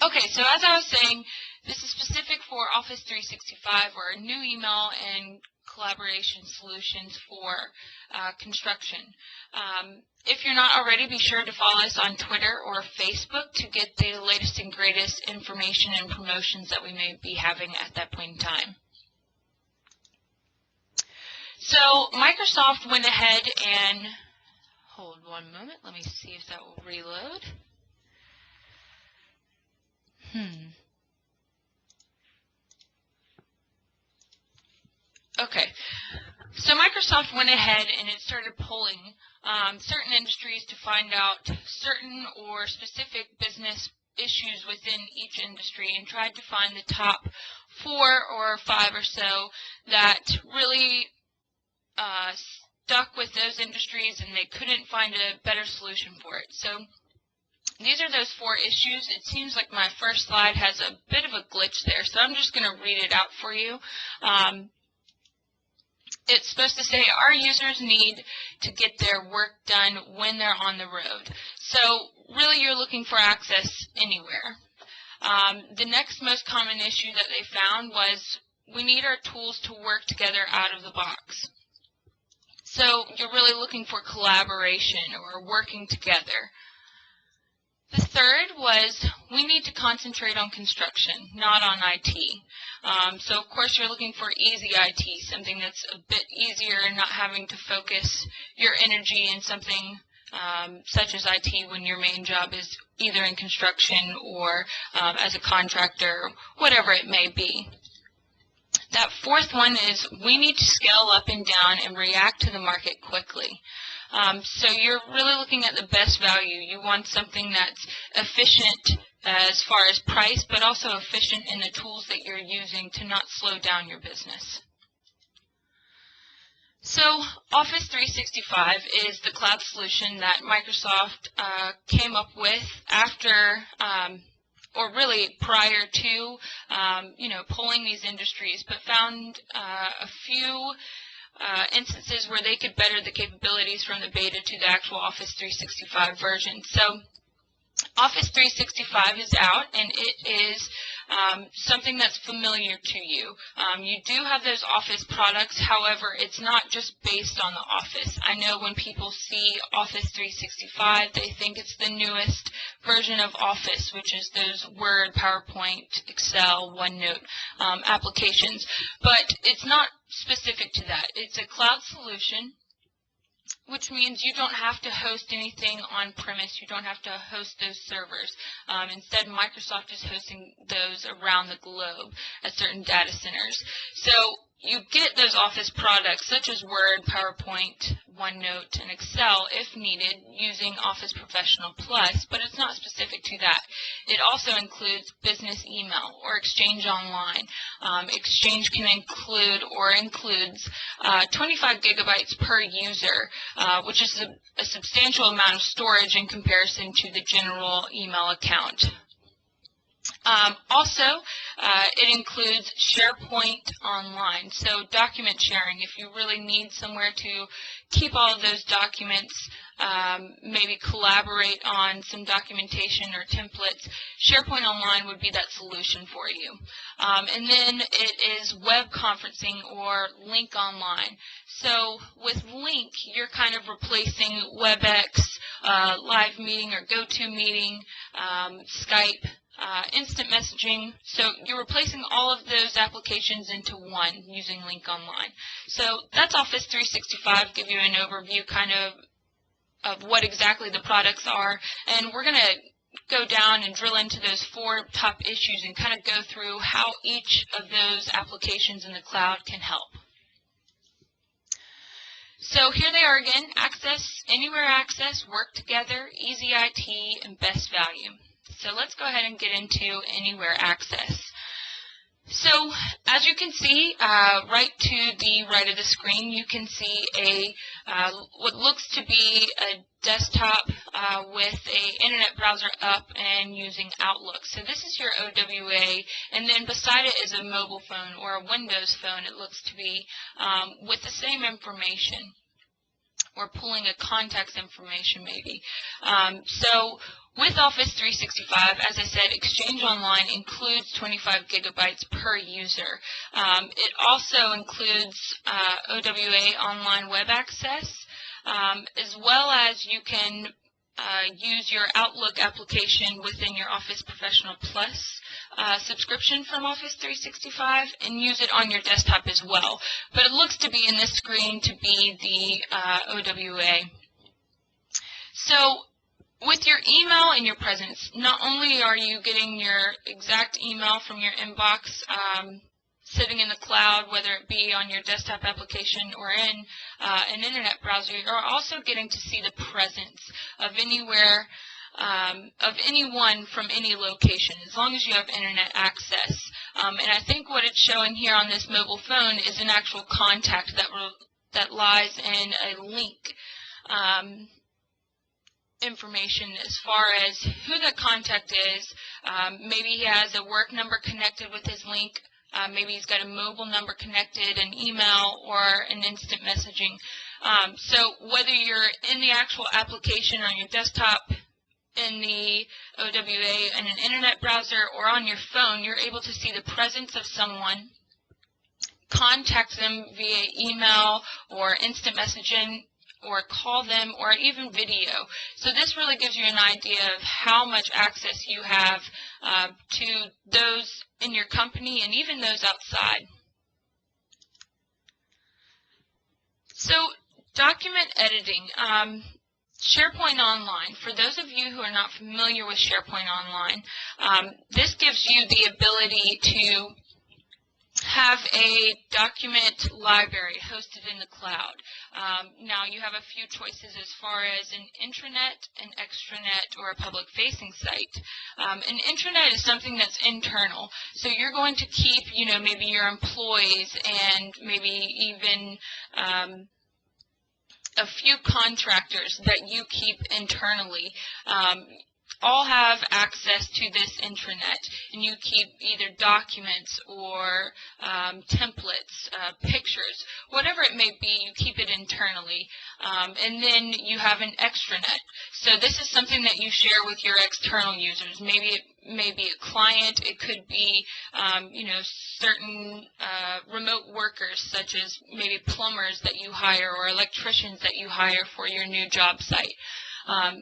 Okay, so as I was saying, this is specific for Office 365 or new email and collaboration solutions for construction. If you're not already, be sure to follow us on Twitter or Facebook to get the latest and greatest information and promotions that we may be having at that point in time. So Microsoft went ahead and, hold one moment, let me see if that will reload. Okay, so Microsoft went ahead and it started polling certain industries to find out certain or specific business issues within each industry and tried to find the top 4 or 5 or so that really stuck with those industries and they couldn't find a better solution for it. So these are those 4 issues. It seems like my first slide has a bit of a glitch there, so I'm just going to read it out for you. It's supposed to say our users need to get their work done when they're on the road. So really you're looking for access anywhere. The next most common issue that they found was we need our tools to work together out of the box. So you're really looking for collaboration or working together. The third was we need to concentrate on construction, not on IT. So of course you're looking for easy IT, something that's a bit easier and not having to focus your energy in something such as IT when your main job is either in construction or as a contractor, whatever it may be. That fourth one is we need to scale up and down and react to the market quickly. So you're really looking at the best value. You want something that's efficient as far as price, but also efficient in the tools that you're using to not slow down your business. So Office 365 is the cloud solution that Microsoft came up with after or really prior to, polling these industries, but found a few instances where they could better the capabilities from the beta to the actual Office 365 version. So Office 365 is out, and it is something that's familiar to you. You do have those Office products, however, it's not just based on the Office. I know when people see Office 365, they think it's the newest version of Office, which is those Word, PowerPoint, Excel, OneNote applications. But it's not specific to that. It's a cloud solution, which means you don't have to host anything on-premise. You don't have to host those servers. Instead, Microsoft is hosting those around the globe at certain data centers. So you get those Office products such as Word, PowerPoint, OneNote, and Excel if needed using Office Professional Plus, but it's not specific to that. It also includes business email or Exchange Online. Exchange can include or includes 25 gigabytes per user, which is a substantial amount of storage in comparison to the general email account. Also, it includes SharePoint Online, so document sharing. If you really need somewhere to keep all of those documents, maybe collaborate on some documentation or templates, SharePoint Online would be that solution for you. And then it is web conferencing or Lync Online. So with Lync, you're kind of replacing WebEx, Live Meeting or GoToMeeting, Skype, instant messaging. So you're replacing all of those applications into one using Lync Online. So that's Office 365, give you an overview kind of what exactly the products are. And we're going to go down and drill into those 4 top issues and kind of go through how each of those applications in the cloud can help. So here they are again: access, anywhere access, work together, easy IT, and best value. So let's go ahead and get into anywhere access. So as you can see, right to the right of the screen, you can see a what looks to be a desktop with a internet browser up and using Outlook. So this is your OWA, and then beside it is a mobile phone or a Windows phone, it looks to be, with the same information. or pulling a contact's information maybe. So with Office 365, as I said, Exchange Online includes 25 gigabytes per user. It also includes OWA online web access, as well as you can use your Outlook application within your Office Professional Plus subscription from Office 365 and use it on your desktop as well. But it looks to be in this screen to be the OWA. So with your email and your presence, not only are you getting your exact email from your inbox sitting in the cloud, whether it be on your desktop application or in an internet browser, you're also getting to see the presence of anywhere, of anyone from any location, as long as you have internet access. And I think what it's showing here on this mobile phone is an actual contact that lies in a link information as far as who the contact is. Maybe he has a work number connected with his link. Maybe he's got a mobile number connected, an email, or an instant messaging. So whether you're in the actual application on your desktop, in the OWA in an internet browser, or on your phone, you're able to see the presence of someone, contact them via email or instant messaging, or call them, or even video. So this really gives you an idea of how much access you have to those in your company and even those outside. So document editing. SharePoint Online. For those of you who are not familiar with SharePoint Online, this gives you the ability to have a document library hosted in the cloud. Now you have a few choices as far as an intranet, an extranet, or a public-facing site. An intranet is something that's internal, so you're going to keep, maybe your employees and maybe even a few contractors that you keep internally. All have access to this intranet, and you keep either documents or templates, pictures, whatever it may be, you keep it internally. And then you have an extranet. So this is something that you share with your external users. Maybe it may be a client, it could be certain remote workers, such as maybe plumbers that you hire or electricians that you hire for your new job site.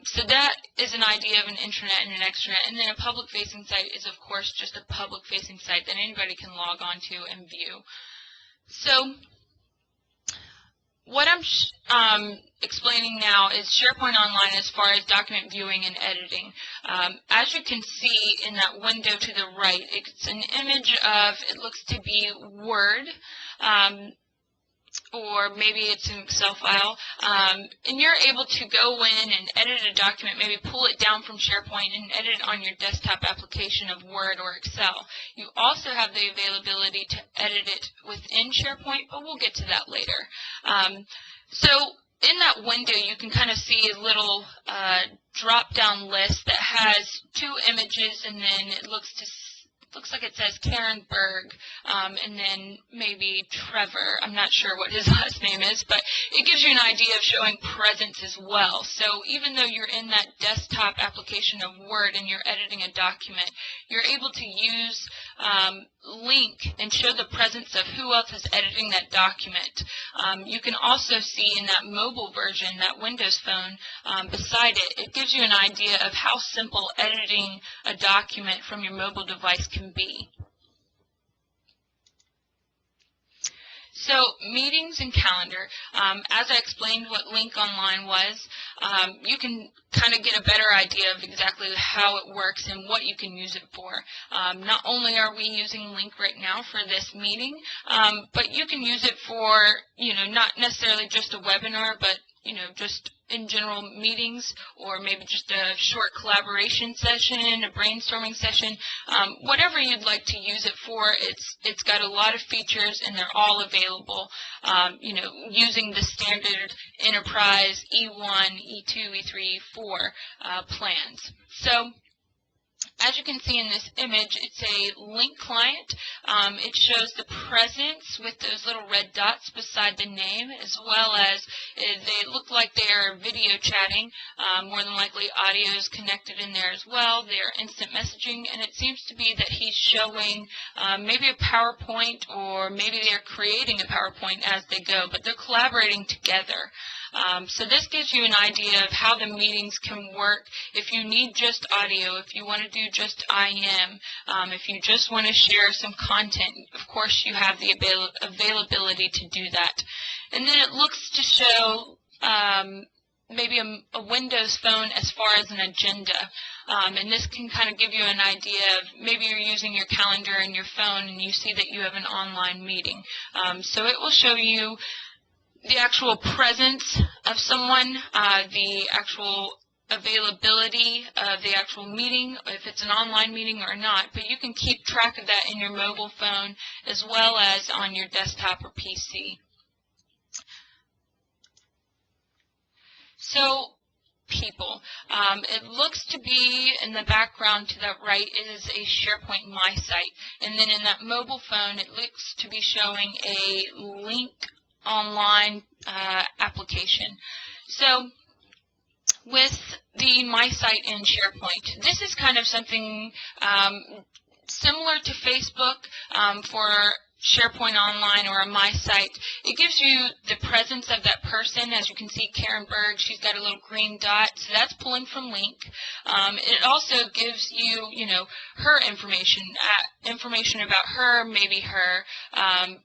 So that is an idea of an intranet and an extranet. And then a public-facing site is, of course, just a public-facing site that anybody can log on to and view. So what I'm explaining now is SharePoint Online as far as document viewing and editing. As you can see in that window to the right, it's an image of, it looks to be Word, or maybe it's an Excel file, and you're able to go in and edit a document, maybe pull it down from SharePoint and edit it on your desktop application of Word or Excel. You also have the availability to edit it within SharePoint, but we'll get to that later. So in that window, you can kind of see a little drop-down list that has two images, and then it looks like it says Karen Berg, and then maybe Trevor. I'm not sure what his last name is, but it gives you an idea of showing presence as well. So even though you're in that desktop application of Word and you're editing a document, you're able to use link and show the presence of who else is editing that document. You can also see in that mobile version, that Windows phone, beside it, it gives you an idea of how simple editing a document from your mobile device can be. So meetings and calendar, as I explained what Lync Online was, you can kind of get a better idea of exactly how it works and what you can use it for. Not only are we using Lync right now for this meeting, but you can use it for, not necessarily just a webinar, but just in general meetings, or maybe just a short collaboration session, a brainstorming session, whatever you'd like to use it for. It's got a lot of features, and they're all available, using the standard enterprise E1, E2, E3, E4 plans. So As you can see in this image, it's a link client. It shows the presence with those little red dots beside the name, as well as they look like they are video chatting. More than likely audio is connected in there as well. They are instant messaging, and it seems to be that he's showing maybe a PowerPoint, or maybe they're creating a PowerPoint as they go, but they're collaborating together. So this gives you an idea of how the meetings can work if you need just audio, if you want to do just IM, if you just want to share some content. Of course, you have the availability to do that. And then it looks to show maybe a Windows phone as far as an agenda. And this can kind of give you an idea of maybe you're using your calendar and your phone and you see that you have an online meeting. So it will show you the actual presence of someone, the actual availability of the actual meeting, if it's an online meeting or not, but you can keep track of that in your mobile phone as well as on your desktop or PC. So, people. It looks to be in the background to the right is a SharePoint My Site, and then in that mobile phone it looks to be showing a link online application. So with the My Site in SharePoint, this is kind of something similar to Facebook for SharePoint Online or a My Site. It gives you the presence of that person. As you can see, Karen Berg, she's got a little green dot, so that's pulling from link. It also gives you, her information about her, maybe her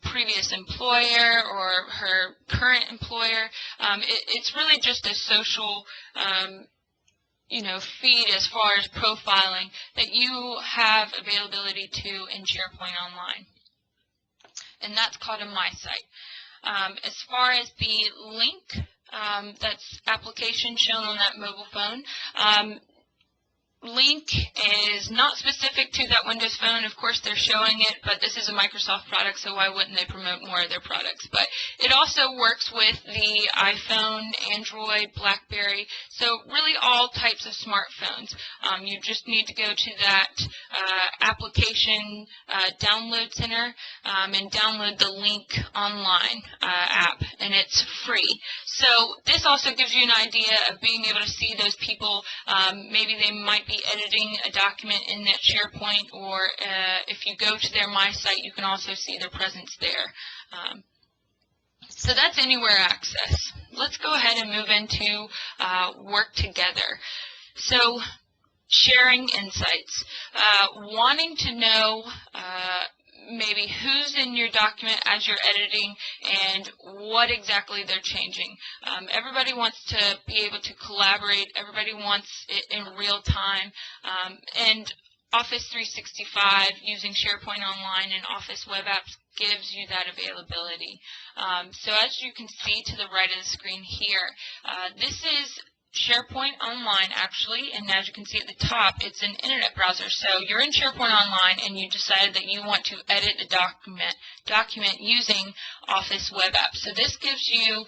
previous employer or her current employer. It's really just a social feed as far as profiling that you have availability to in SharePoint Online. And that's called a My Site. As far as the link, that's application shown on that mobile phone. Link is not specific to that Windows phone. Of course, they're showing it, but this is a Microsoft product, so why wouldn't they promote more of their products? But it also works with the iPhone, Android, BlackBerry, so really all types of smartphones. You just need to go to that application download center and download the Link Online app, and it's free. So this also gives you an idea of being able to see those people. Maybe they might be editing a document in that SharePoint, or if you go to their My Site, you can also see their presence there. So that's Anywhere Access. Let's go ahead and move into Work Together. So sharing insights, wanting to know maybe who's in your document as you're editing and what exactly they're changing. Everybody wants to be able to collaborate. Everybody wants it in real time. And Office 365 using SharePoint Online and Office Web Apps gives you that availability. So as you can see to the right of the screen here, this is SharePoint Online actually, and as you can see at the top, it's an internet browser. So you're in SharePoint Online and you decided that you want to edit a document using Office Web Apps. So this gives you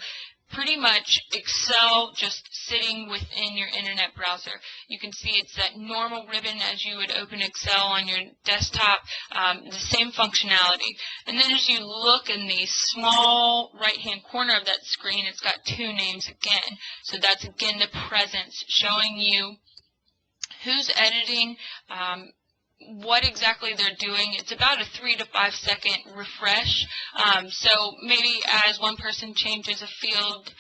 pretty much Excel just sitting within your internet browser. You can see it's that normal ribbon as you would open Excel on your desktop, the same functionality. And then as you look in the small right-hand corner of that screen, it's got two names again. So that's again the presence, showing you who's editing, what exactly they're doing. It's about a 3 to 5 second refresh. So maybe as one person changes a field,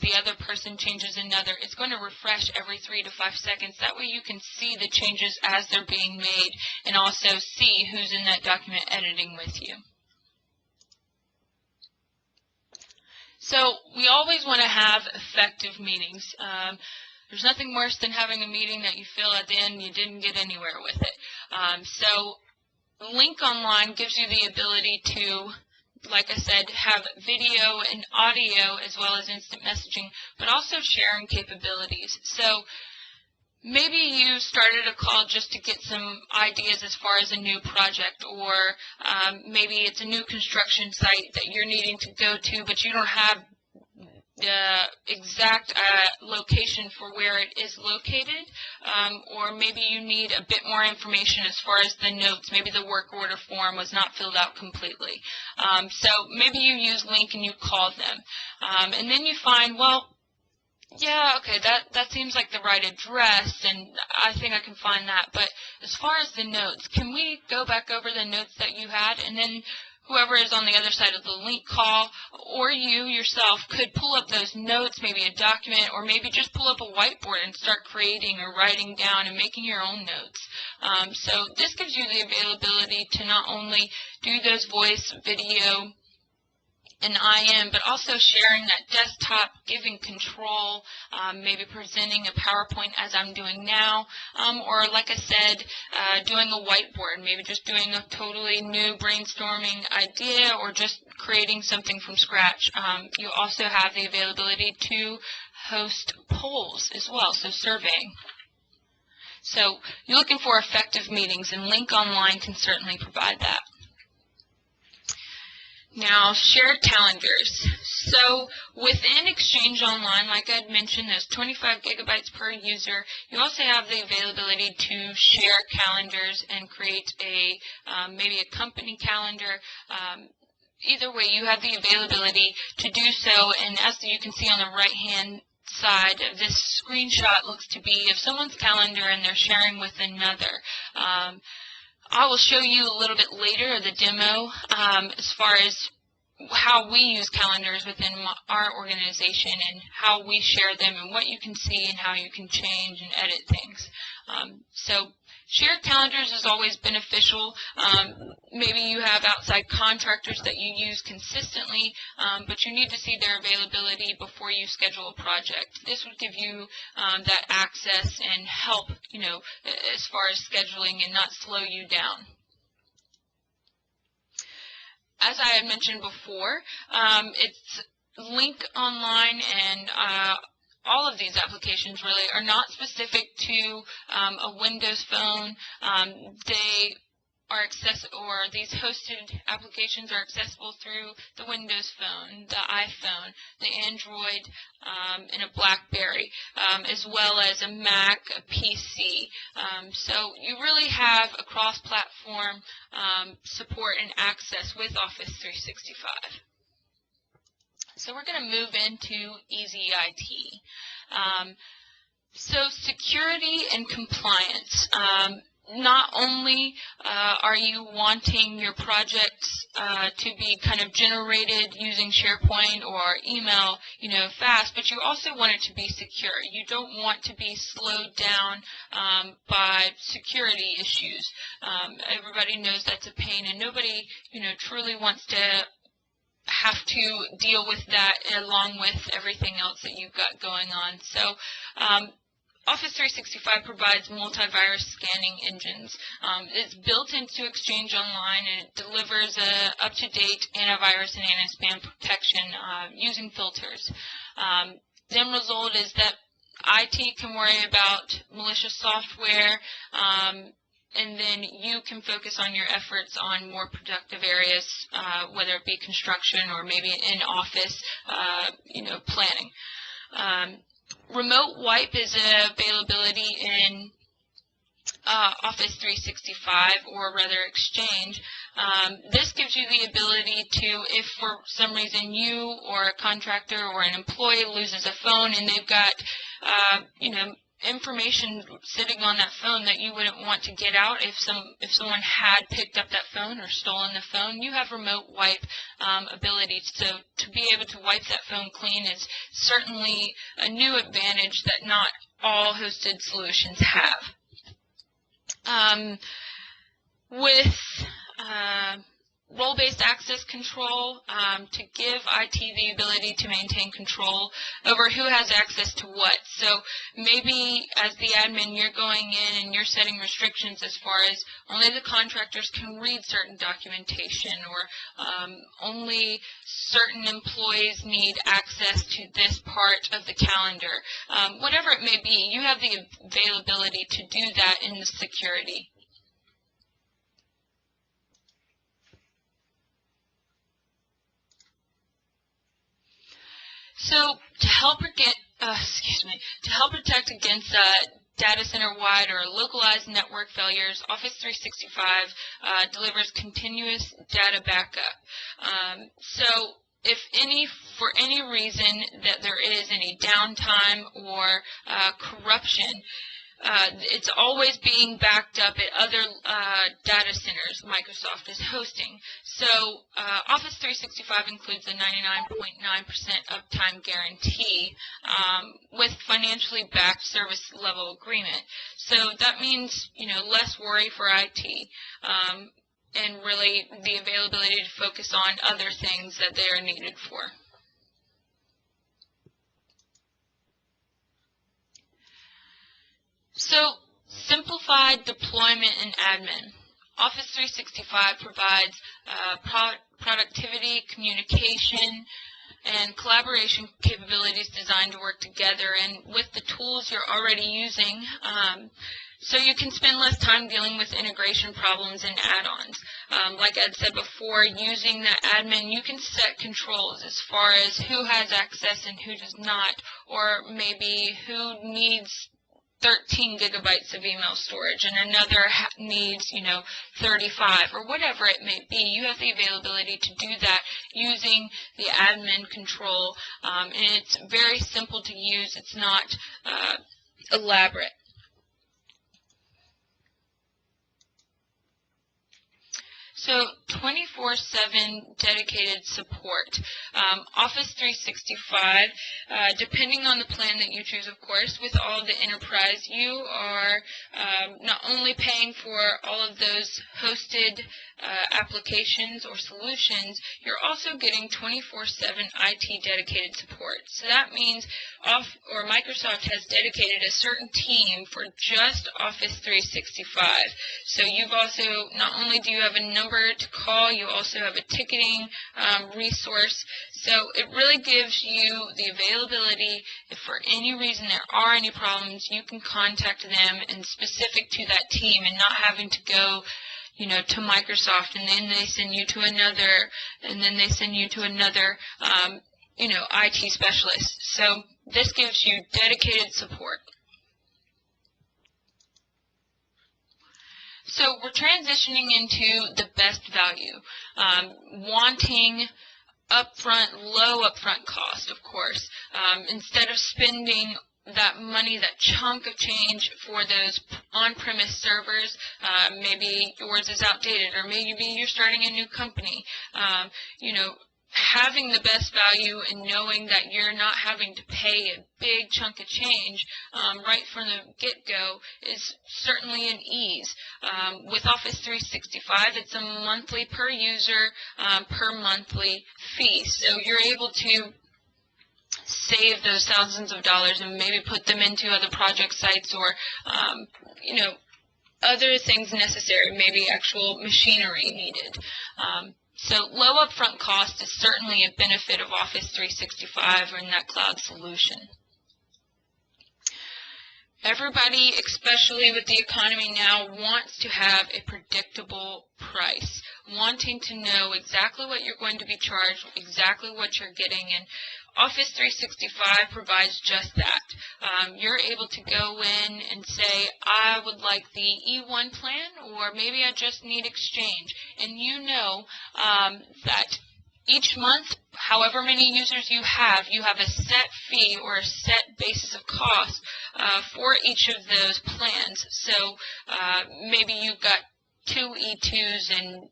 the other person changes another. It's going to refresh every 3 to 5 seconds. That way you can see the changes as they're being made and also see who's in that document editing with you. So we always want to have effective meetings. There's nothing worse than having a meeting that you feel at the end you didn't get anywhere with it. So Link Online gives you the ability to, like I said, have video and audio as well as instant messaging, but also sharing capabilities. So maybe you started a call just to get some ideas as far as a new project, or maybe it's a new construction site that you're needing to go to, but you don't have the exact location for where it is located, or maybe you need a bit more information as far as the notes. Maybe the work order form was not filled out completely. So maybe you use Link and you call them. And then you find, well, yeah, okay, that seems like the right address, and I think I can find that. But as far as the notes, can we go back over the notes that you had, and then whoever is on the other side of the Link call, or you yourself, could pull up those notes, maybe a document, or maybe just pull up a whiteboard and start creating or writing down and making your own notes. So this gives you the availability to not only do those voice, video, and IM, but also sharing that desktop, giving control, maybe presenting a PowerPoint as I'm doing now, or like I said, doing a whiteboard, maybe just doing a totally new brainstorming idea or just creating something from scratch. You also have the availability to host polls as well, so surveying. So you're looking for effective meetings, and Link Online can certainly provide that. Now, shared calendars. So within Exchange Online, like I had mentioned, there's 25 gigabytes per user. You also have the availability to share calendars and create a maybe a company calendar. Either way, you have the availability to do so, and as you can see on the right-hand side, this screenshot looks to be of someone's calendar and they're sharing with another. I will show you a little bit later the demo as far as how we use calendars within our organization and how we share them and what you can see and how you can change and edit things. So shared calendars is always beneficial. Maybe you have outside contractors that you use consistently, but you need to see their availability before you schedule a project. This would give you that access and help, as far as scheduling and not slow you down. As I had mentioned before, it's Link Online, and all of these applications really are not specific to a Windows phone. They are accessible, or these hosted applications are accessible through the Windows phone, the iPhone, the Android, and a BlackBerry, as well as a Mac, a PC. So you really have a cross-platform support and access with Office 365. So we're going to move into Easy IT. So security and compliance. Not only are you wanting your projects to be kind of generated using SharePoint or email, fast, but you also want it to be secure. You don't want to be slowed down by security issues. Everybody knows that's a pain, and nobody, truly wants to have to deal with that along with everything else that you've got going on. So Office 365 provides multivirus scanning engines. It's built into Exchange Online, and it delivers a up-to-date antivirus and anti-spam protection using filters. The end result is that IT can worry about malicious software, and then you can focus on your efforts on more productive areas, whether it be construction or maybe in office, planning. Remote wipe is an availability in Office 365, or rather Exchange. This gives you the ability to, if for some reason you or a contractor or an employee loses a phone and they've got, information sitting on that phone that you wouldn't want to get out if someone had picked up that phone or stolen the phone, you have remote wipe ability. So to be able to wipe that phone clean is certainly a new advantage that not all hosted solutions have. With role-based access control, to give IT the ability to maintain control over who has access to what. So maybe as the admin, you're going in and you're setting restrictions as far as only the contractors can read certain documentation, or only certain employees need access to this part of the calendar. Whatever it may be, you have the availability to do that in the security. So to help protect against data center-wide or localized network failures, Office 365 delivers continuous data backup. So if for any reason that there is any downtime or corruption, it's always being backed up at other data centers Microsoft is hosting. So Office 365 includes a 99.9% uptime guarantee with financially backed service level agreement. So that means, less worry for IT and really the availability to focus on other things that they are needed for. So, simplified deployment and admin. Office 365 provides productivity, communication, and collaboration capabilities designed to work together, and with the tools you're already using, so you can spend less time dealing with integration problems and add-ons. Like Ed said before, using the admin, you can set controls as far as who has access and who does not, or maybe who needs 13 gigabytes of email storage and another needs, 35 or whatever it may be. You have the availability to do that using the admin control, and it's very simple to use. It's not elaborate. So 24/7 dedicated support. Office 365, depending on the plan that you choose, of course, with all the enterprise, you are not only paying for all of those hosted applications or solutions, you're also getting 24/7 IT dedicated support. So that means Microsoft has dedicated a certain team for just Office 365. So you've also, not only do you have a number to call, you also have a ticketing resource. So it really gives you the availability. If for any reason there are any problems, you can contact them and specific to that team, and not having to go to Microsoft, and then they send you to another, and then they send you to another, IT specialist. So this gives you dedicated support. So we're transitioning into the best value, wanting low upfront cost, of course. Instead of spending that money, that chunk of change for those on-premise servers, maybe yours is outdated, or maybe you're starting a new company, having the best value and knowing that you're not having to pay a big chunk of change right from the get-go is certainly an ease. With Office 365, it's a monthly per user, per monthly fee. So you're able to save those thousands of dollars and maybe put them into other project sites or, other things necessary, maybe actual machinery needed. So low upfront cost is certainly a benefit of Office 365 or in that cloud solution. Everybody, especially with the economy now, wants to have a predictable price, wanting to know exactly what you're going to be charged, exactly what you're getting, and Office 365 provides just that. You're able to go in and say, I would like the E1 plan, or maybe I just need Exchange, and you know that each month, however many users you have a set fee or a set basis of cost for each of those plans. So maybe you've got 2 E2s and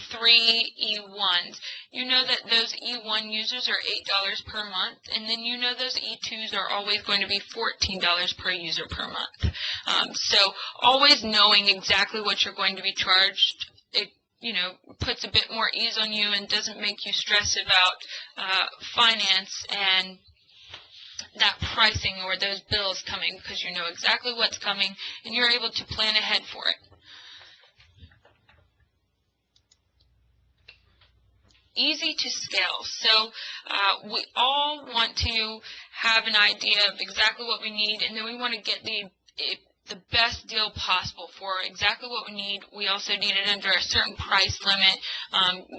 3 E1s. You know that those E1 users are $8 per month, and then you know those E2s are always going to be $14 per user per month. So always knowing exactly what you're going to be charged, it puts a bit more ease on you and doesn't make you stress about finance and that pricing or those bills coming, because you know exactly what's coming and you're able to plan ahead for it. Easy to scale. So we all want to have an idea of exactly what we need, and then we want to get the best deal possible for exactly what we need. We also need it under a certain price limit.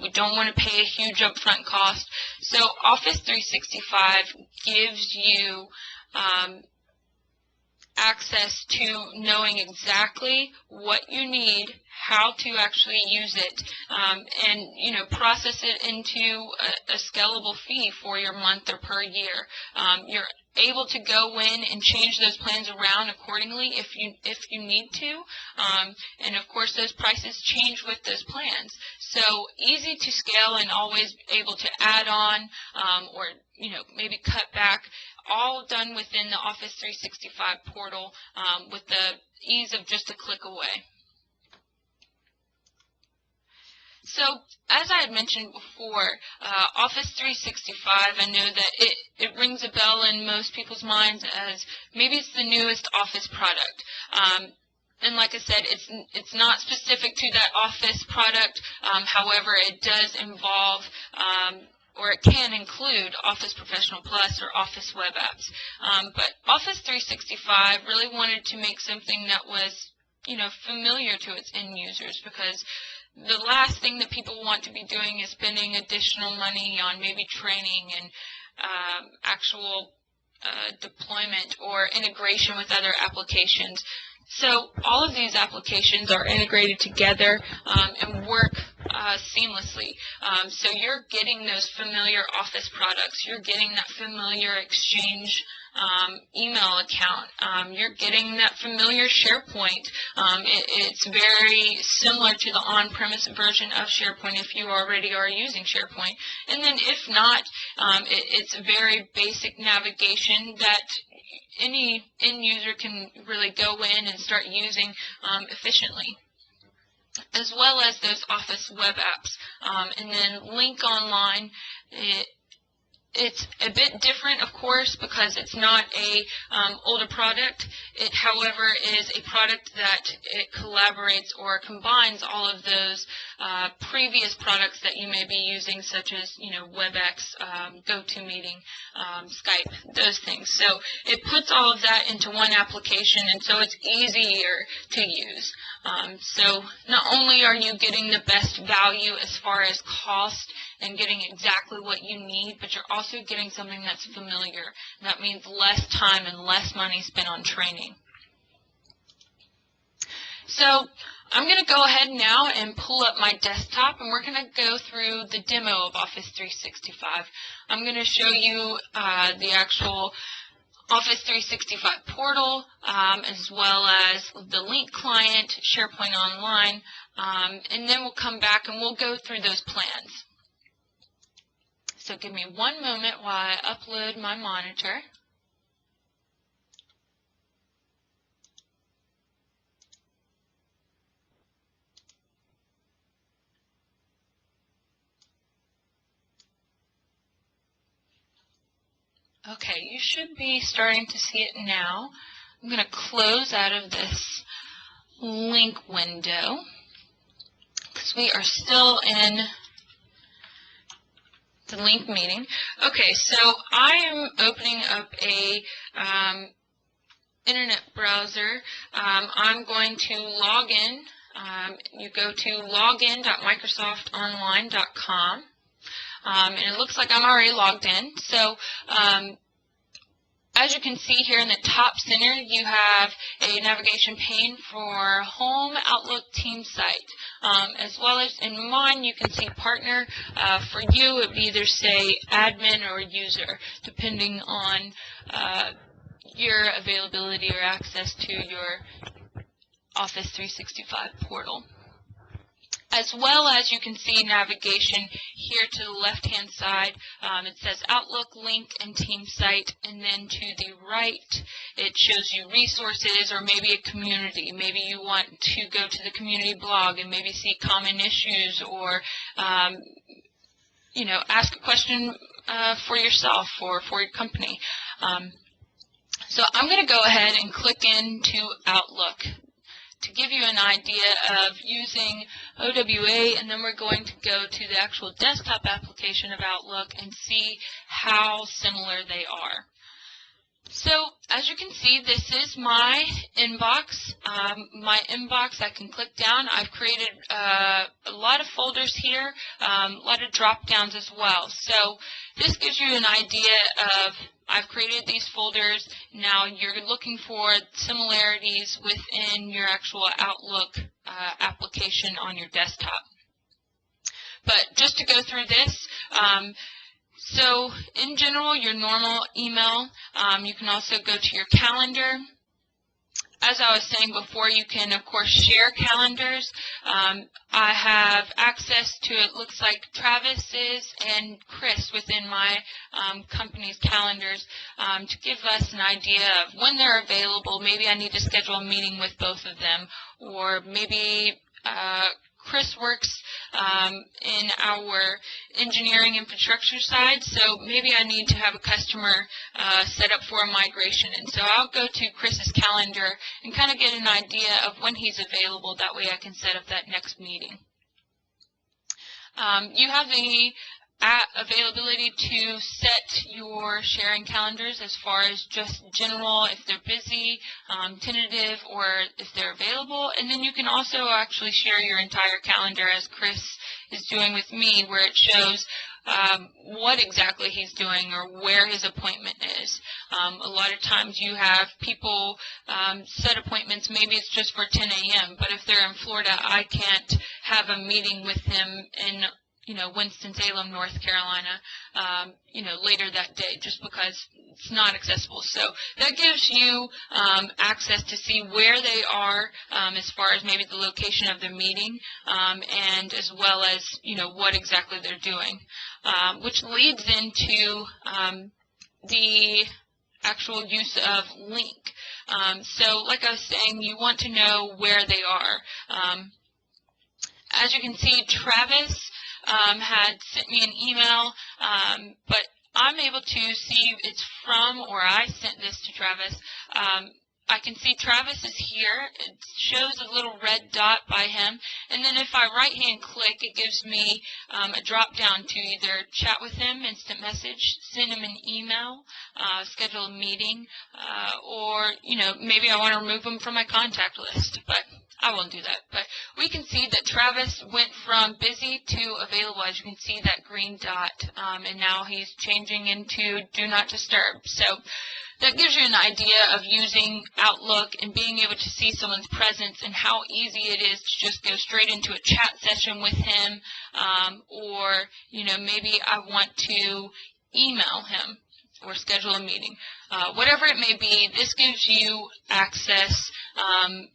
We don't want to pay a huge upfront cost. So Office 365 gives you access to knowing exactly what you need, how to actually use it, and process it into a scalable fee for your month or per year. You're able to go in and change those plans around accordingly if you need to, and of course those prices change with those plans. So easy to scale and always able to add on or maybe cut back, all done within the Office 365 portal with the ease of just a click away. So, as I had mentioned before, Office 365, I know that it rings a bell in most people's minds as maybe it's the newest Office product. And like I said, it's not specific to that Office product. However, it does involve or it can include Office Professional Plus or Office Web Apps. But Office 365 really wanted to make something that was familiar to its end users, because the last thing that people want to be doing is spending additional money on maybe training and actual deployment or integration with other applications. So all of these applications are integrated together and work seamlessly. So you're getting those familiar Office products. You're getting that familiar Exchange email account. You're getting that familiar SharePoint. It's very similar to the on-premise version of SharePoint if you already are using SharePoint. And then if not, it's very basic navigation that any end user can really go in and start using efficiently, as well as those Office web apps. And then Lync Online, it's a bit different, of course, because it's not a older product. It, however, is a product that it collaborates or combines all of those previous products that you may be using, such as WebEx, GoToMeeting, Skype, those things. So it puts all of that into one application, and so it's easier to use. So not only are you getting the best value as far as cost and getting exactly what you need, but you're also getting something that's familiar. That means less time and less money spent on training. So I'm going to go ahead now and pull up my desktop, and we're going to go through the demo of Office 365. I'm going to show you the actual Office 365 portal, as well as the Lync client, SharePoint Online, and then we'll come back and we'll go through those plans. So give me one moment while I upload my monitor. Okay, you should be starting to see it now. I'm going to close out of this Lync window because we are still in the Lync meeting. Okay, so I am opening up a internet browser. I'm going to log in. You go to login.microsoftonline.com. And it looks like I'm already logged in. So as you can see here in the top center, you have a navigation pane for Home, Outlook, Team Site. As well as in mine, you can see Partner. For you, it would either say Admin or User, depending on your availability or access to your Office 365 portal. As well as you can see navigation here to the left-hand side. It says Outlook, Lync, and Team Site, and then to the right it shows you resources or maybe a community. Maybe you want to go to the community blog and maybe see common issues or ask a question for yourself or for your company. So I'm going to go ahead and click into Outlook to give you an idea of using OWA, and then we're going to go to the actual desktop application of Outlook and see how similar they are. So as you can see, this is my inbox. I can click down. I've created a lot of folders here, a lot of drop downs as well. So this gives you an idea of, I've created these folders. Now you're looking for similarities within your actual Outlook application on your desktop. But just to go through this, so in general, your normal email, you can also go to your calendar. As I was saying before, you can, of course, share calendars. I have access to, it looks like, Travis's and Chris within my company's calendars to give us an idea of when they're available. Maybe I need to schedule a meeting with both of them, or maybe Chris works in our engineering infrastructure side, so maybe I need to have a customer set up for a migration. And so I'll go to Chris's calendar and kind of get an idea of when he's available. That way I can set up that next meeting. You have the availability to set your sharing calendars as far as just general, if they're busy, tentative, or if they're available. And then you can also actually share your entire calendar, as Chris is doing with me, where it shows what exactly he's doing or where his appointment is. A lot of times you have people set appointments, maybe it's just for 10 a.m., but if they're in Florida, I can't have a meeting with him in Winston-Salem, North Carolina, later that day, just because it's not accessible. So that gives you access to see where they are as far as maybe the location of their meeting, and as well as, what exactly they're doing, which leads into the actual use of link. So like I was saying, you want to know where they are. As you can see, Travis had sent me an email, but I'm able to see it's from, or I sent this to Travis. I can see Travis is here. It shows a little red dot by him, and then if I right-hand click, it gives me a drop-down to either chat with him, instant message, send him an email, schedule a meeting, or maybe I want to remove him from my contact list, but I won't do that. But we can see that Travis went from busy to available. As you can see, that green dot, and now he's changing into do not disturb. So that gives you an idea of using Outlook and being able to see someone's presence and how easy it is to just go straight into a chat session with him, or maybe I want to email him or schedule a meeting. Whatever it may be, this gives you access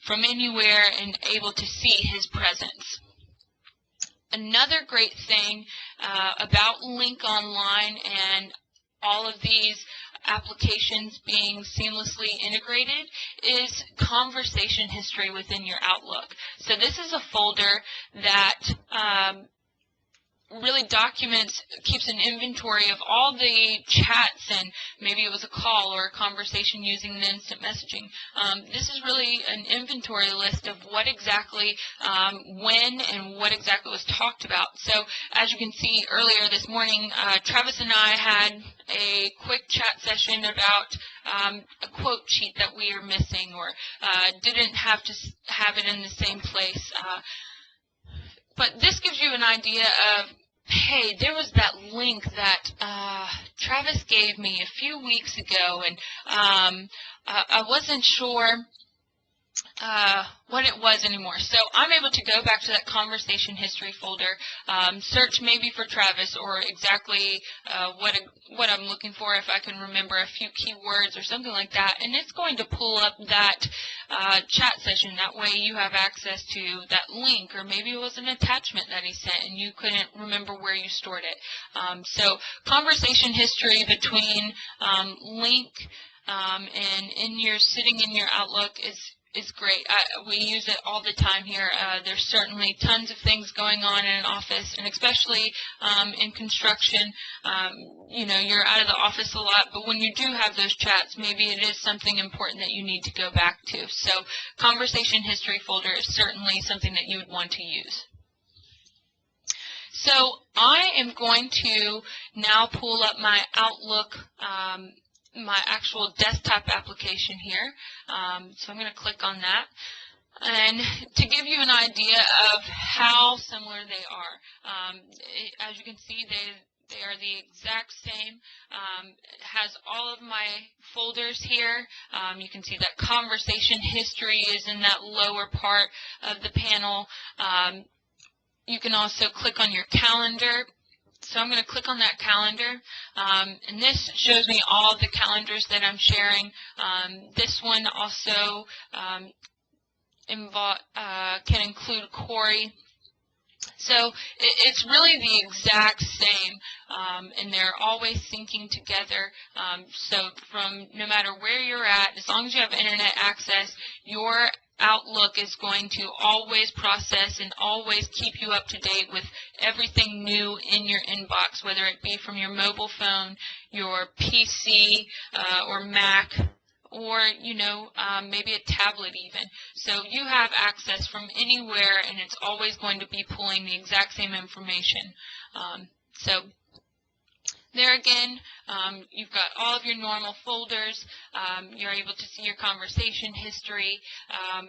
from anywhere and able to see his presence. Another great thing about Lync Online and all of these applications being seamlessly integrated is conversation history within your Outlook. So this is a folder that really documents, keeps an inventory of all the chats, and maybe it was a call or a conversation using the instant messaging. This is really an inventory list of what exactly, when, and what exactly was talked about. So as you can see earlier this morning, Travis and I had a quick chat session about a quote sheet that we are missing, or didn't have to have it in the same place. But this gives you an idea of, hey, there was that link that Travis gave me a few weeks ago, and I wasn't sure what it was anymore. So I'm able to go back to that conversation history folder, search maybe for Travis or exactly what I'm looking for, if I can remember a few keywords or something like that, and it's going to pull up that chat session. That way you have access to that link, or maybe it was an attachment that he sent and you couldn't remember where you stored it. So conversation history between Lync and sitting in your Outlook is great. We use it all the time here. There's certainly tons of things going on in an office, and especially in construction. You're out of the office a lot, but when you do have those chats, maybe it is something important that you need to go back to. So conversation history folder is certainly something that you would want to use. So I am going to now pull up my Outlook my actual desktop application here. So I'm going to click on that. And to give you an idea of how similar they are, as you can see, they are the exact same. It has all of my folders here. You can see that conversation history is in that lower part of the panel. You can also click on your calendar. So I'm going to click on that calendar, and this shows me all of the calendars that I'm sharing. This one also can include Corey. So it's really the exact same, and they're always syncing together. So from no matter where you're at, as long as you have internet access, your Outlook is going to always process and always keep you up to date with everything new in your inbox, whether it be from your mobile phone, your PC, or Mac, or maybe a tablet even. So you have access from anywhere, and it's always going to be pulling the exact same information. So there again, you've got all of your normal folders. You're able to see your conversation history.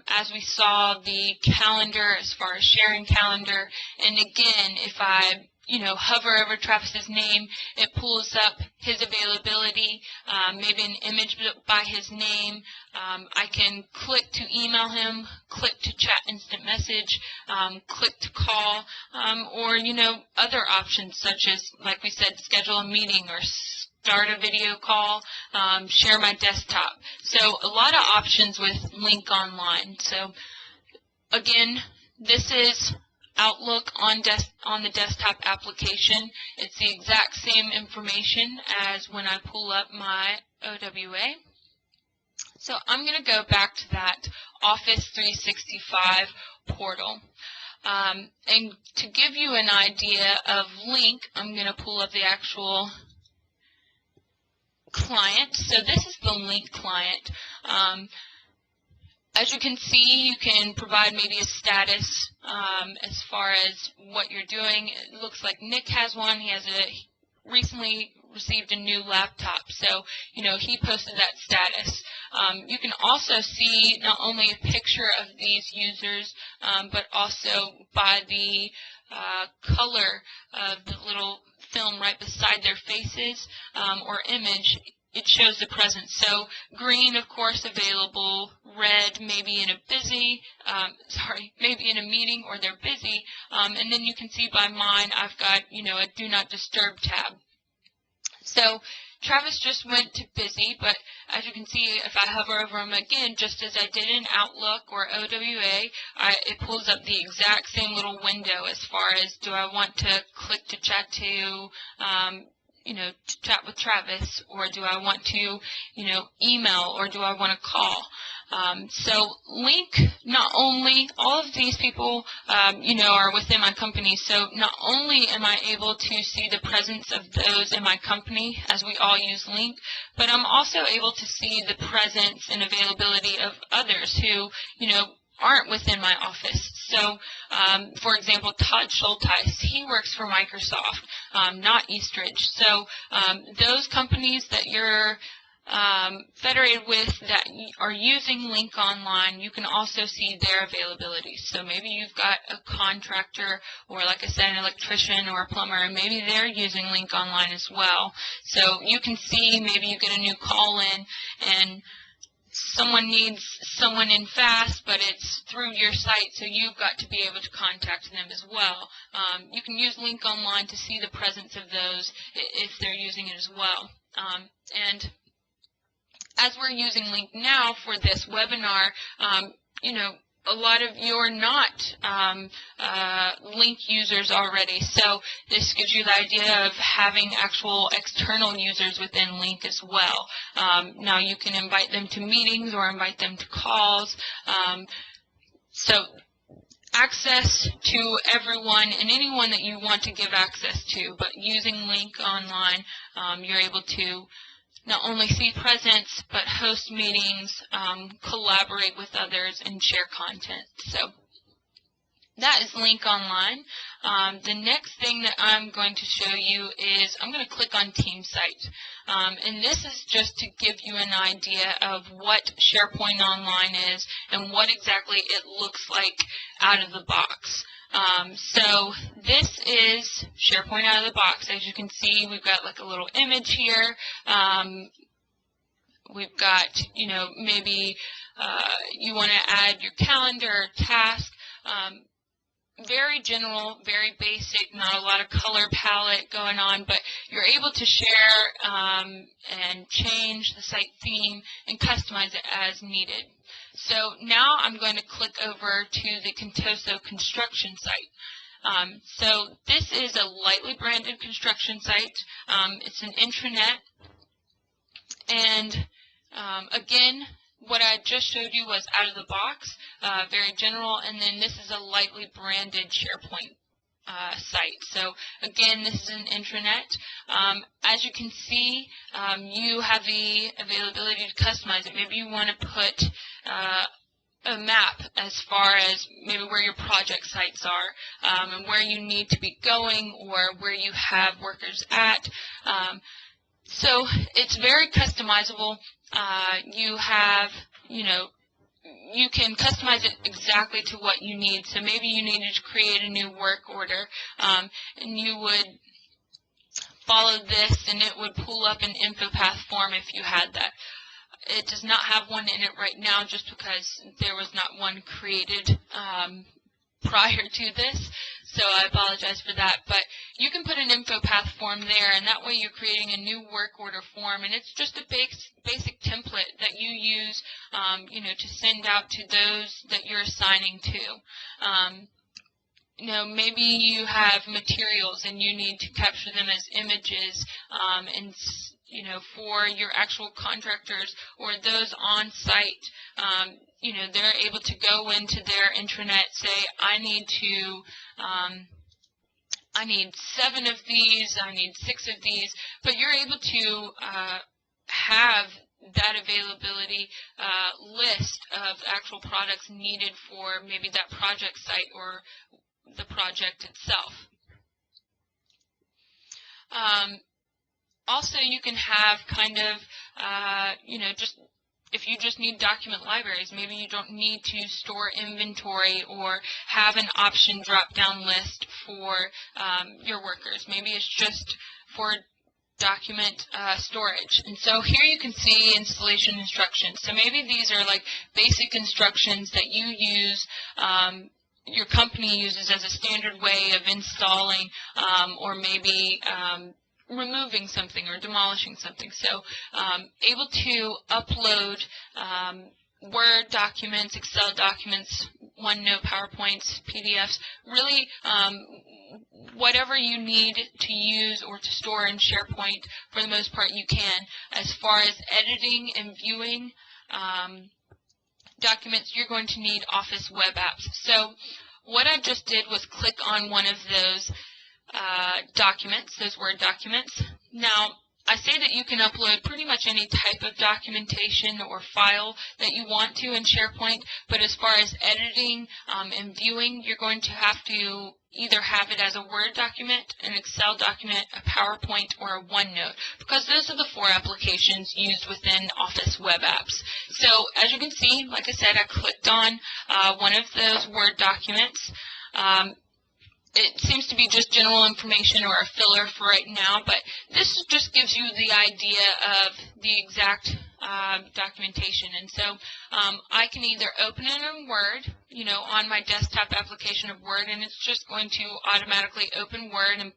As we saw, the calendar as far as sharing calendar. And again, if I hover over Travis's name, it pulls up his availability, maybe an image by his name. I can click to email him, click to chat instant message, click to call, or other options such as, like we said, schedule a meeting or start a video call, share my desktop. So a lot of options with Lync Online. So again, this is Outlook on the desktop application. It's the exact same information as when I pull up my OWA. So I'm going to go back to that Office 365 portal. And to give you an idea of Lync, I'm going to pull up the actual client. So this is the Lync client. As you can see, you can provide maybe a status as far as what you're doing. It looks like Nick has one. He has recently received a new laptop, so he posted that status. You can also see not only a picture of these users, but also by the color of the little film right beside their faces or image. It shows the presence. So green, of course, available. Red, maybe in a maybe in a meeting or they're busy. And then you can see by mine, I've got a Do Not Disturb tab. So Travis just went to busy, but as you can see, if I hover over him again, just as I did in Outlook or OWA, it pulls up the exact same little window as far as, do I want to click to chat to to chat with Travis, or do I want to, email, or do I want to call? So Lync, not only, all of these people, are within my company, so not only am I able to see the presence of those in my company, as we all use Lync, but I'm also able to see the presence and availability of others who, aren't within my office. So, for example, Todd Schulteis, he works for Microsoft, not Eastridge. So those companies that you're federated with that are using Lync Online, you can also see their availability. So maybe you've got a contractor, or like I said, an electrician or a plumber, and maybe they're using Lync Online as well. So you can see, maybe you get a new call in and someone needs someone in fast, but it's through your site, so you've got to be able to contact them as well. You can use Lync Online to see the presence of those if they're using it as well. And as we're using Lync now for this webinar, a lot of you are not Lync users already, so this gives you the idea of having actual external users within Lync as well. Now you can invite them to meetings or invite them to calls. So access to everyone and anyone that you want to give access to, but using Lync Online, you're able to not only see presence, but host meetings, collaborate with others, and share content. So That is Link Online. The next thing that I'm going to show you is I'm going to click on Team Site. And this is just to give you an idea of what SharePoint Online is and what exactly it looks like out of the box. So this is SharePoint out of the box. As you can see, we've got like a little image here. We've got, maybe you want to add your calendar or task. Very general, very basic, not a lot of color palette going on, but you're able to share and change the site theme and customize it as needed. So now I'm going to click over to the Contoso construction site. So this is a lightly branded construction site. It's an intranet, and again, what I just showed you was out of the box, very general, and then this is a lightly branded SharePoint site. So again, this is an intranet. As you can see, you have the availability to customize it. Maybe you want to put a map as far as maybe where your project sites are, and where you need to be going, or where you have workers at. So it's very customizable. You have, you can customize it exactly to what you need. So maybe you needed to create a new work order, and you would follow this, and it would pull up an InfoPath form if you had that. It does not have one in it right now just because there was not one created prior to this, so I apologize for that. But you can put an InfoPath form there, and that way you're creating a new work order form, and it's just a basic template that you use, to send out to those that you're assigning to. Maybe you have materials and you need to capture them as images, and for your actual contractors or those on site, they're able to go into their intranet, say, I need 7 of these, I need 6 of these, but you're able to have that availability list of actual products needed for maybe that project site or the project itself. Also, you can have kind of, just if you just need document libraries, maybe you don't need to store inventory or have an option drop-down list for your workers. Maybe it's just for document storage. And so here you can see installation instructions. So maybe these are like basic instructions that you use, your company uses as a standard way of installing, or maybe removing something or demolishing something. So able to upload Word documents, Excel documents, OneNote, PowerPoints, PDFs, really whatever you need to use or to store in SharePoint, for the most part you can. As far as editing and viewing documents, you're going to need Office web apps. So what I just did was click on one of those documents, those Word documents. Now, I say that you can upload pretty much any type of documentation or file that you want to in SharePoint, but as far as editing and viewing, you're going to have to either have it as a Word document, an Excel document, a PowerPoint, or a OneNote, because those are the 4 applications used within Office web apps. So as you can see, like I said, I clicked on one of those Word documents. It seems to be just general information or a filler for right now, but this just gives you the idea of the exact documentation. And so I can either open it in Word, on my desktop application of Word, and it's just going to automatically open Word and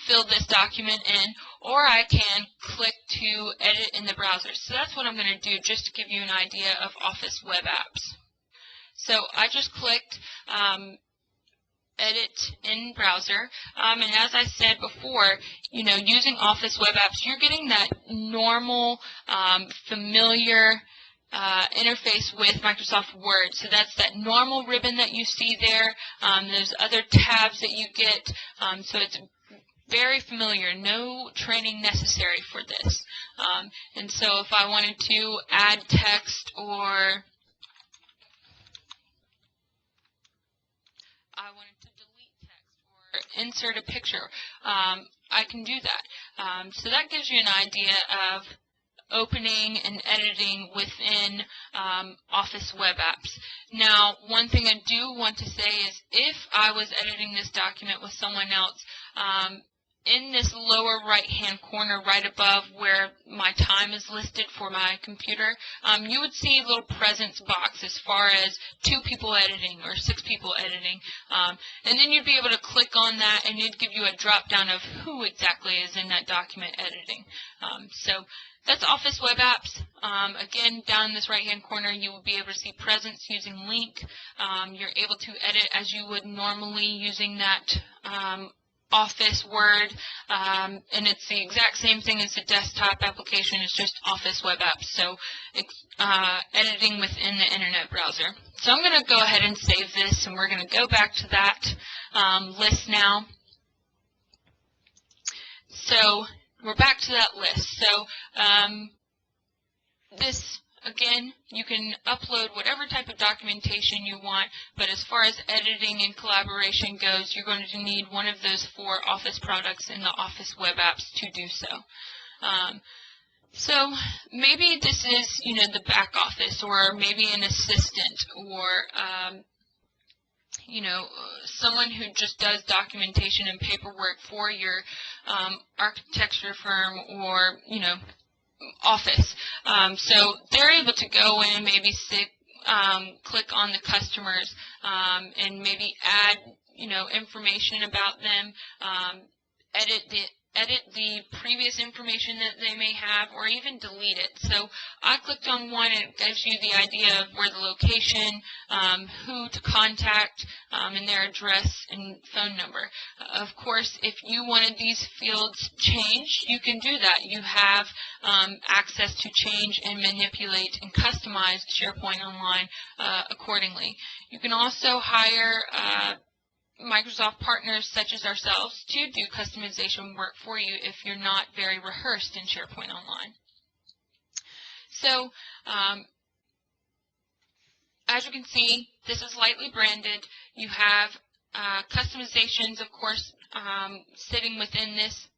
fill this document in, or I can click to edit in the browser. So that's what I'm going to do, just to give you an idea of Office web apps. So I just clicked edit in browser, and as I said before, using Office web apps, you're getting that normal, familiar interface with Microsoft Word. So that's that normal ribbon that you see there. There's other tabs that you get, so it's very familiar, no training necessary for this. And so if I wanted to add text or insert a picture, I can do that. So that gives you an idea of opening and editing within Office web apps. Now, one thing I do want to say is if I was editing this document with someone else, in this lower right-hand corner right above where my time is listed for my computer, you would see a little presence box as far as 2 people editing or 6 people editing. And then you'd be able to click on that and it'd give you a drop-down of who exactly is in that document editing. So that's Office web apps. Again, down in this right-hand corner, you will be able to see presence using link. You're able to edit as you would normally using that Office Word, and it's the exact same thing as the desktop application. It's just Office web apps, so it's editing within the internet browser. So I'm going to go ahead and save this, and we're going to go back to that list now. So we're back to that list. So this, again, you can upload whatever type of documentation you want, but as far as editing and collaboration goes, you're going to need one of those 4 Office products in the Office web apps to do so. So maybe this is, the back office, or maybe an assistant, or someone who just does documentation and paperwork for your architecture firm, or office. So they're able to go in, maybe click on the customers, and maybe add information about them, edit the previous information that they may have, or even delete it. So I clicked on one, and it gives you the idea of where the location, who to contact, and their address and phone number. Of course, if you wanted these fields changed, you can do that. You have access to change and manipulate and customize SharePoint Online accordingly. You can also hire Microsoft partners such as ourselves to do customization work for you if you're not very rehearsed in SharePoint Online. So as you can see, this is lightly branded. You have customizations, of course, sitting within this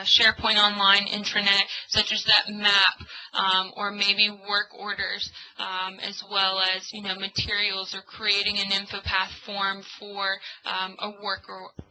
SharePoint Online intranet, such as that map, or maybe work orders, as well as materials, or creating an InfoPath form for a work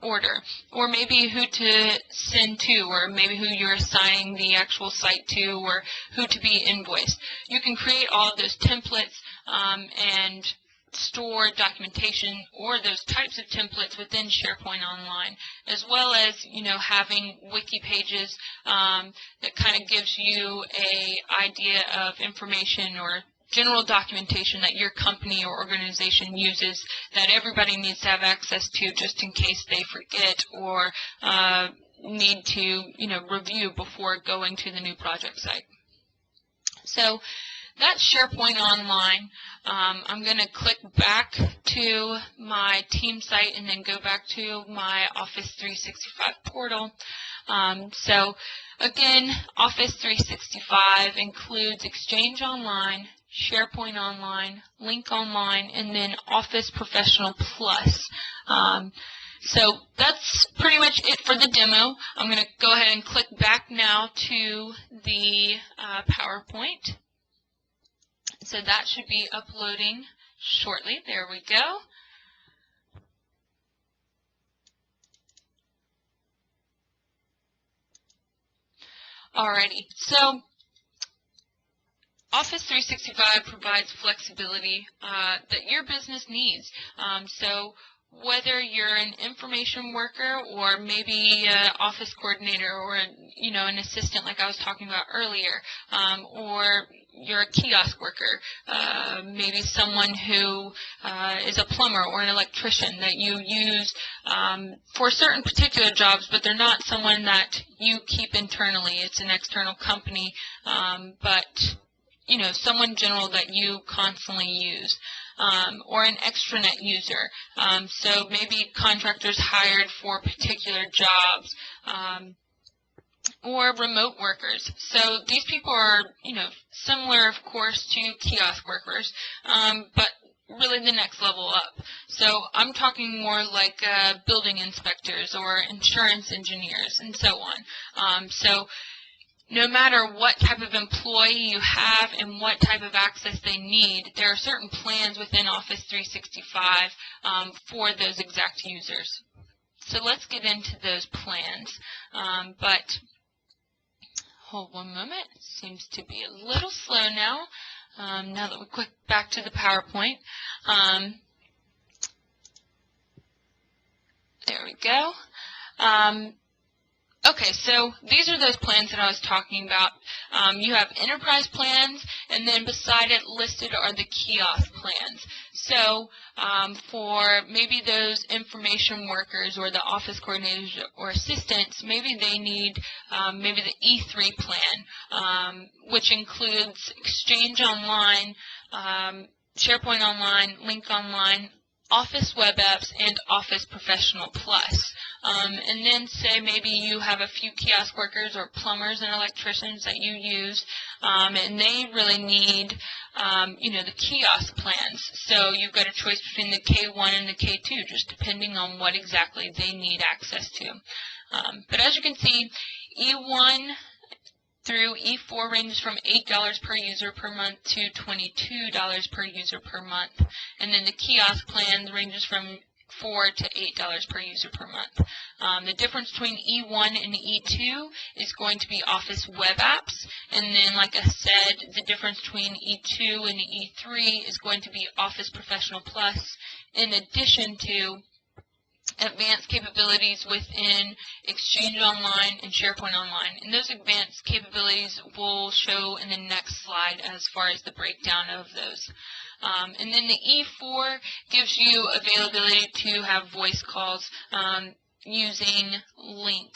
order, or maybe who to send to, or maybe who you're assigning the actual site to, or who to be invoiced. You can create all of those templates and store documentation or those types of templates within SharePoint Online, as well as having wiki pages that kind of gives you a idea of information or general documentation that your company or organization uses that everybody needs to have access to, just in case they forget or need to review before going to the new project site. So that's SharePoint Online. I'm going to click back to my team site and then go back to my Office 365 portal. So again, Office 365 includes Exchange Online, SharePoint Online, Lync Online, and then Office Professional Plus. So that's pretty much it for the demo. I'm going to go ahead and click back now to the PowerPoint. So that should be uploading shortly. There we go. Alrighty, so Office 365 provides flexibility that your business needs. So whether you're an information worker, or maybe an office coordinator, or an assistant like I was talking about earlier, or you're a kiosk worker, maybe someone who is a plumber or an electrician that you use for certain particular jobs, but they're not someone that you keep internally. It's an external company, but someone general that you constantly use. Or an extranet user. So maybe contractors hired for particular jobs, or remote workers. So these people are, similar, of course, to kiosk workers, but really the next level up. So I'm talking more like building inspectors or insurance engineers and so on. So no matter what type of employee you have and what type of access they need, there are certain plans within Office 365 for those exact users. So let's get into those plans. But hold one moment. It seems to be a little slow now. Now that we click back to the PowerPoint. There we go. Okay, so these are those plans that I was talking about. You have enterprise plans, and then beside it listed are the kiosk plans. So for maybe those information workers or the office coordinators or assistants, maybe they need maybe the E3 plan, which includes Exchange Online, SharePoint Online, Lync Online, Office Web Apps, and Office Professional Plus. And then say maybe you have a few kiosk workers or plumbers and electricians that you use, and they really need, the kiosk plans. So you've got a choice between the K1 and the K2, just depending on what exactly they need access to. But as you can see, E1 through E4 ranges from $8 per user per month to $22 per user per month. And then the kiosk plan ranges from $4 to $8 per user per month. The difference between E1 and E2 is going to be Office Web Apps. And then, like I said, the difference between E2 and E3 is going to be Office Professional Plus, in addition to advanced capabilities within Exchange Online and SharePoint Online. And those advanced capabilities will show in the next slide as far as the breakdown of those. And then the E4 gives you availability to have voice calls using Lync,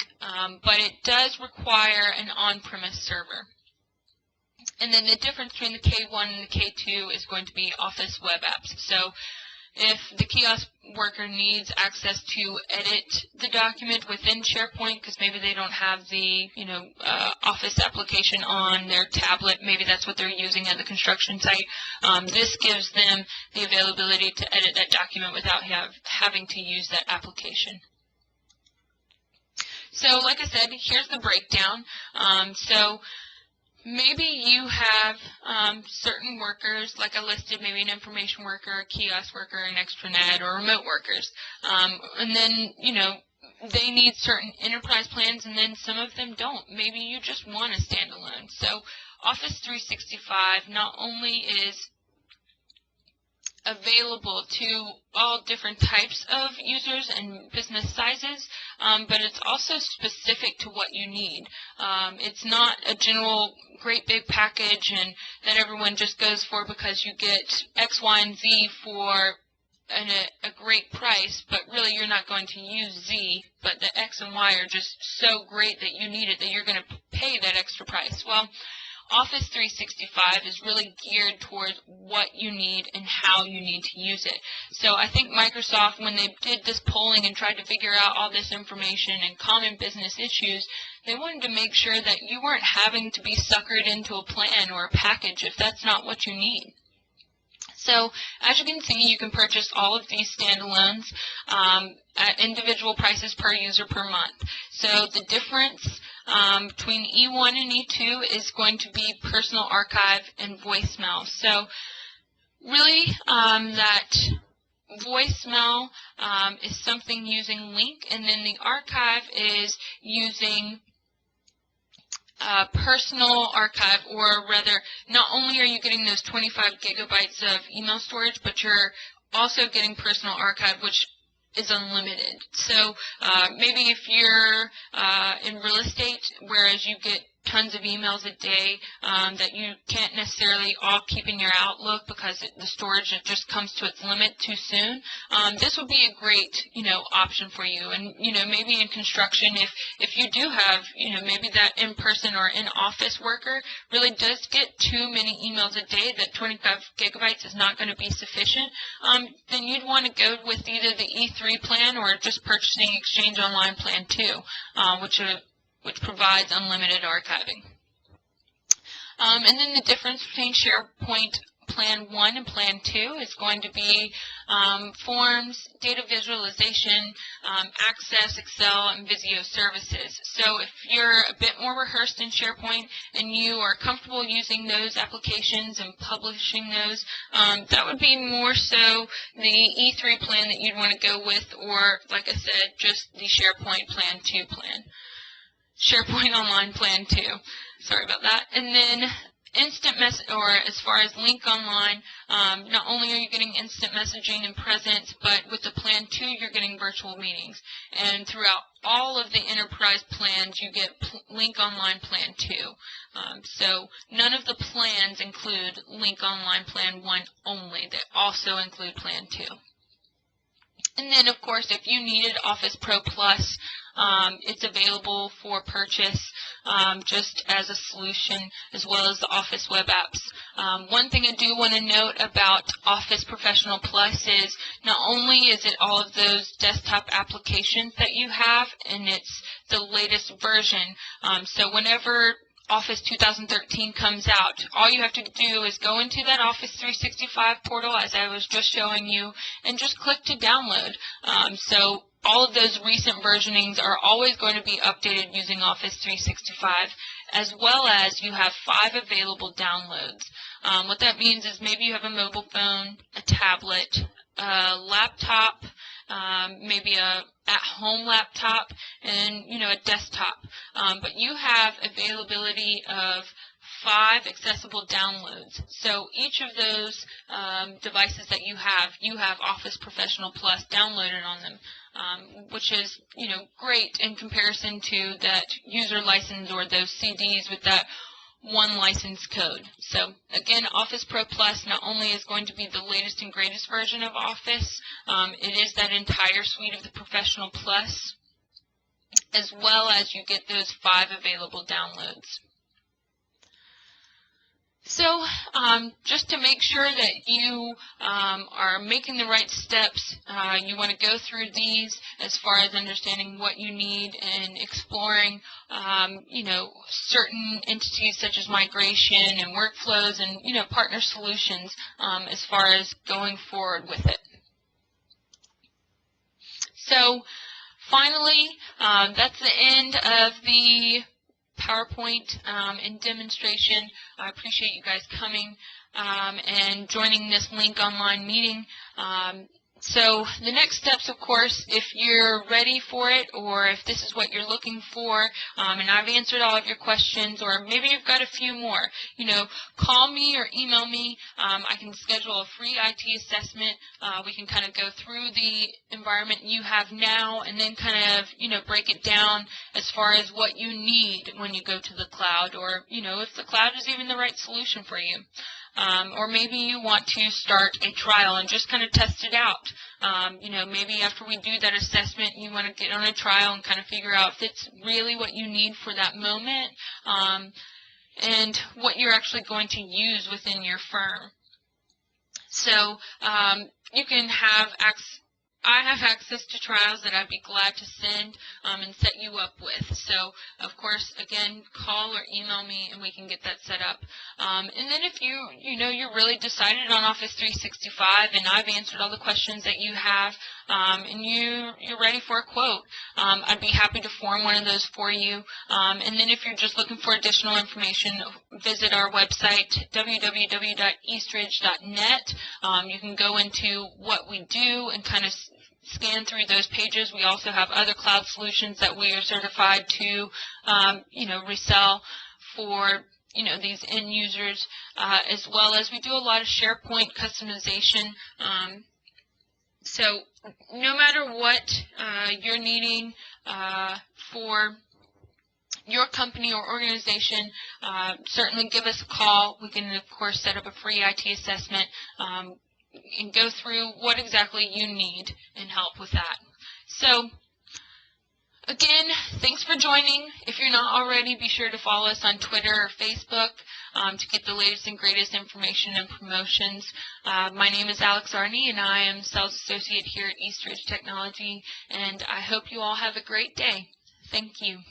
but it does require an on-premise server. And then the difference between the K1 and the K2 is going to be Office Web Apps. So if the kiosk worker needs access to edit the document within SharePoint, because maybe they don't have the Office application on their tablet, maybe that's what they're using at the construction site, this gives them the availability to edit that document without having to use that application. So like I said, here's the breakdown. So maybe you have certain workers, like I listed, maybe an information worker, a kiosk worker, an extranet, or remote workers. And then, they need certain enterprise plans, and then some of them don't. Maybe you just want a standalone. So Office 365 not only is available to all different types of users and business sizes, but it's also specific to what you need. It's not a general great big package and that everyone just goes for because you get X, Y, and Z for a great price, but really you're not going to use Z, but the X and Y are just so great that you need it that you're going to pay that extra price. Well, Office 365 is really geared towards what you need and how you need to use it. So I think Microsoft, when they did this polling and tried to figure out all this information and common business issues, they wanted to make sure that you weren't having to be suckered into a plan or a package if that's not what you need. So as you can see, you can purchase all of these standalones at individual prices per user per month. So the difference between E1 and E2 is going to be personal archive and voicemail. So really that voicemail is something using Lync, and then the archive is using personal archive, or rather, not only are you getting those 25 gigabytes of email storage, but you're also getting personal archive, which is unlimited. So maybe if you're in real estate, whereas you get tons of emails a day that you can't necessarily all keep in your Outlook because the storage just comes to its limit too soon, this would be a great option for you. And maybe in construction, if you do have maybe that in-person or in-office worker really does get too many emails a day, that 25 gigabytes is not going to be sufficient, then you'd want to go with either the E3 plan or just purchasing Exchange Online Plan 2, which provides unlimited archiving. And then the difference between SharePoint Plan 1 and Plan 2 is going to be forms, data visualization, Access, Excel, and Visio services. So if you're a bit more rehearsed in SharePoint and you are comfortable using those applications and publishing those, that would be more so the E3 plan that you'd want to go with, or, like I said, just the SharePoint Plan 2 plan. SharePoint Online Plan 2. Sorry about that. And then instant mess, or as far as Link Online, not only are you getting instant messaging and presence, but with the Plan 2, you're getting virtual meetings. And throughout all of the enterprise plans, you get Link Online Plan 2. So none of the plans include Link Online Plan 1 only. They also include Plan 2. And then, of course, if you needed Office Pro Plus, it's available for purchase just as a solution, as well as the Office web apps. One thing I do want to note about Office Professional Plus is not only is it all of those desktop applications that you have, and it's the latest version. So whenever Office 2013 comes out, all you have to do is go into that Office 365 portal, as I was just showing you, and just click to download. So all of those recent versionings are always going to be updated using Office 365, as well as you have 5 available downloads. What that means is maybe you have a mobile phone, a tablet, a laptop, maybe a at-home laptop, and a desktop. But you have availability of 5 accessible downloads. So each of those devices that you have Office Professional Plus downloaded on them, which is great in comparison to that user license or those CDs with that one license code. So again, Office Pro Plus not only is going to be the latest and greatest version of Office, it is that entire suite of the Professional Plus, as well as you get those 5 available downloads. So just to make sure that you are making the right steps, you want to go through these as far as understanding what you need and exploring, certain entities such as migration and workflows and, partner solutions as far as going forward with it. So finally, that's the end of the PowerPoint and demonstration. I appreciate you guys coming and joining this Link Online meeting. So the next steps, of course, if you're ready for it, or if this is what you're looking for, and I've answered all of your questions, or maybe you've got a few more, call me or email me. I can schedule a free IT assessment. We can kind of go through the environment you have now, and then kind of, break it down as far as what you need when you go to the cloud, or, if the cloud is even the right solution for you. Or maybe you want to start a trial and just kind of test it out. Maybe after we do that assessment, you want to get on a trial and kind of figure out if it's really what you need for that moment, and what you're actually going to use within your firm. So you can have I have access to trials that I'd be glad to send and set you up with. So, of course, again, call or email me and we can get that set up. And then if you're really decided on Office 365 and I've answered all the questions that you have, and you're ready for a quote, I'd be happy to form one of those for you. And then if you're just looking for additional information, visit our website, www.eastridge.net. You can go into what we do and kind of scan through those pages. We also have other cloud solutions that we are certified to, resell for these end users, as well as we do a lot of SharePoint customization. So no matter what you're needing for your company or organization, certainly give us a call. We can, of course, set up a free IT assessment and go through what exactly you need and help with that. So again, thanks for joining. If you're not already, be sure to follow us on Twitter or Facebook to get the latest and greatest information and promotions. My name is Alex Arney, and I am Sales Associate here at Eastridge Technology, and I hope you all have a great day. Thank you.